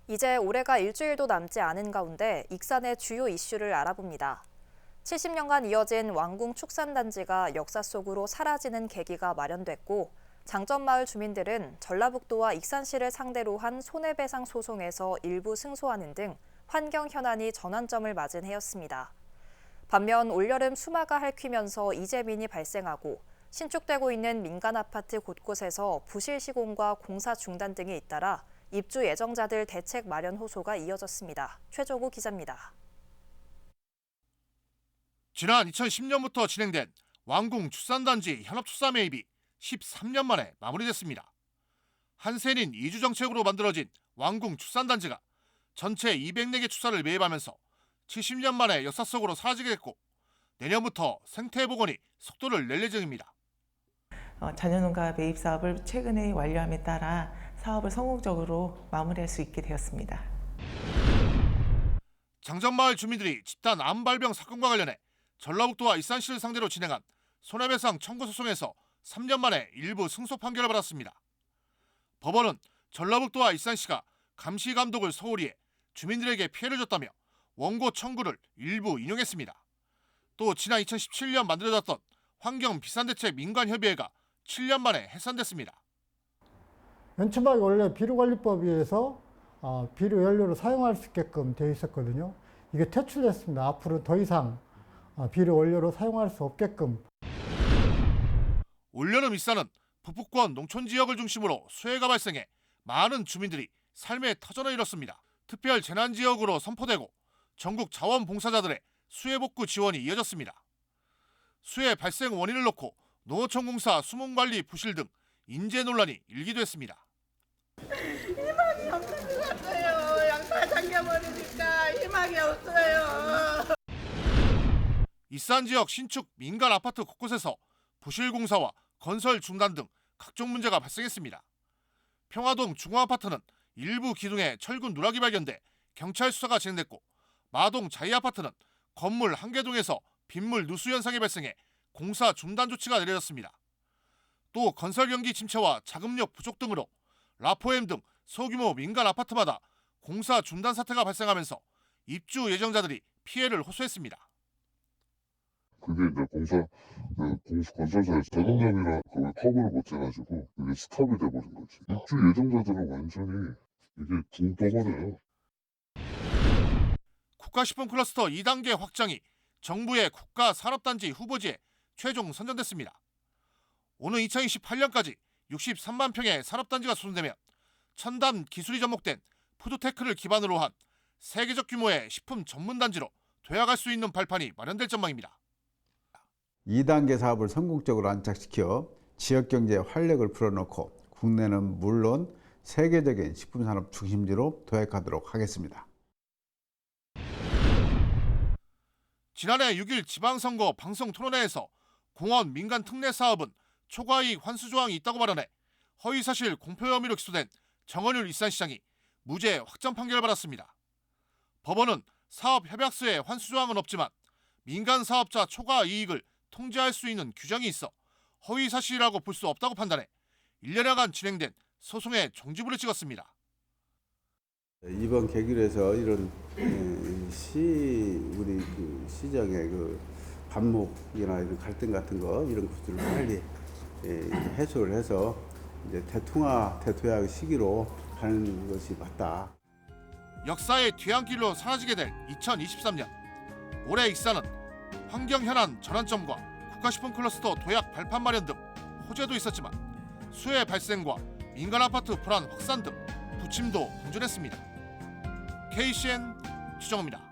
이제 올해가 일주일도 남지 않은 가운데 익산의 주요 이슈를 알아봅니다. 70년간 이어진 왕궁 축산단지가 역사 속으로 사라지는 계기가 마련됐고, 장전마을 주민들은 전라북도와 익산시를 상대로 한 손해배상 소송에서 일부 승소하는 등 환경 현안이 전환점을 맞은 해였습니다. 반면 올여름 수마가 핥히면서 이재민이 발생하고 신축되고 있는 민간 아파트 곳곳에서 부실 시공과 공사 중단 등이 잇따라 입주 예정자들 대책 마련 호소가 이어졌습니다. 최종우 기자입니다. 지난 2010년부터 진행된 왕궁 축산단지 현업투자 매입이 13년 만에 마무리됐습니다. 한센인 이주 정책으로 만들어진 왕궁 축산단지가 전체 204개 축사를 매입하면서 70년 만에 역사 속으로 사라지게 됐고, 내년부터 생태 복원이 속도를 낼 예정입니다. 자녀농가 매입 사업을 최근에 완료함에 따라 사업을 성공적으로 마무리할 수 있게 되었습니다. 장전마을 주민들이 집단 암발병 사건과 관련해 전라북도와 익산시를 상대로 진행한 손해배상 청구 소송에서 3년 만에 일부 승소 판결을 받았습니다. 법원은 전라북도와 익산시가 감시 감독을 소홀히 해 주민들에게 피해를 줬다며 원고 청구를 일부 인용했습니다. 또 지난 2017년 만들어졌던 환경비산대책 민간협의회가 7년 만에 해산됐습니다. 맨 처음에 원래 비료관리법에 의해서 비료 연료로 사용할 수 있게끔 되어 있었거든요. 이게 퇴출됐습니다. 앞으로 더 이상 비료 원료로 사용할 수 없게끔. 올여름 익산은 북부권 농촌 지역을 중심으로 수해가 발생해 많은 주민들이 삶의 터전을 잃었습니다. 특별 재난 지역으로 선포되고 전국 자원봉사자들의 수해 복구 지원이 이어졌습니다. 수해 발생 원인을 놓고 농어촌 공사 수문관리 부실 등 인재 논란이 일기도 했습니다. 희망이 없는 것 같아요. 양파 잠겨버리니까 희망이 없어요. 익산 지역 신축 민간 아파트 곳곳에서 부실 공사와 건설 중단 등 각종 문제가 발생했습니다. 평화동 중앙아파트는 일부 기둥에 철근 누락이 발견돼 경찰 수사가 진행됐고, 마동 자이아파트는 건물 한 개 동에서 빗물 누수 현상이 발생해 공사 중단 조치가 내려졌습니다. 또 건설 경기 침체와 자금력 부족 등으로 라포엠 등 소규모 민간 아파트마다 공사 중단 사태가 발생하면서 입주 예정자들이 피해를 호소했습니다. 그게 이제 건설사에서 자금력이랑 커브를 못 재가지고 그게 스탑이 돼버린 거지. 입주 예정자들은 완전히 이게 붕 떠버려요. 국가식품 클러스터 2단계 확장이 정부의 국가산업단지 후보지에 최종 선정됐습니다. 오는 2028년까지 63만 평의 산업단지가 수준되면 첨단 기술이 접목된 푸드테크를 기반으로 한 세계적 규모의 식품 전문단지로 도약할 수 있는 발판이 마련될 전망입니다. 2단계 사업을 성공적으로 안착시켜 지역경제에 활력을 불어넣고 국내는 물론 세계적인 식품산업 중심지로 도약하도록 하겠습니다. 지난해 6일 지방선거 방송토론회에서 공원 민간 특례 사업은 초과이익 환수 조항이 있다고 발언해 허위사실 공표 혐의로 기소된 정원율 익산시장이 무죄 확정 판결을 받았습니다. 법원은 사업 협약서에 환수 조항은 없지만 민간 사업자 초과 이익을 통제할 수 있는 규정이 있어 허위사실이라고 볼 수 없다고 판단해 1년여간 진행된 소송의 종지부를 찍었습니다. 이번 계기로 해서 이런 우리 시장의 반목이나 이런 갈등 같은 거 이런 것들을 빨리 해소를 해서 이제 대통합 시기로 가는 것이 맞다. 역사의 뒤안길로 사라지게 될 2023년, 올해 익산은 환경 현안 전환점과 국가식품 클러스터 도약 발판 마련 등 호재도 있었지만 수해 발생과 민간 아파트 불안 확산 등 부침도 공존했습니다. KCN 추정입니다.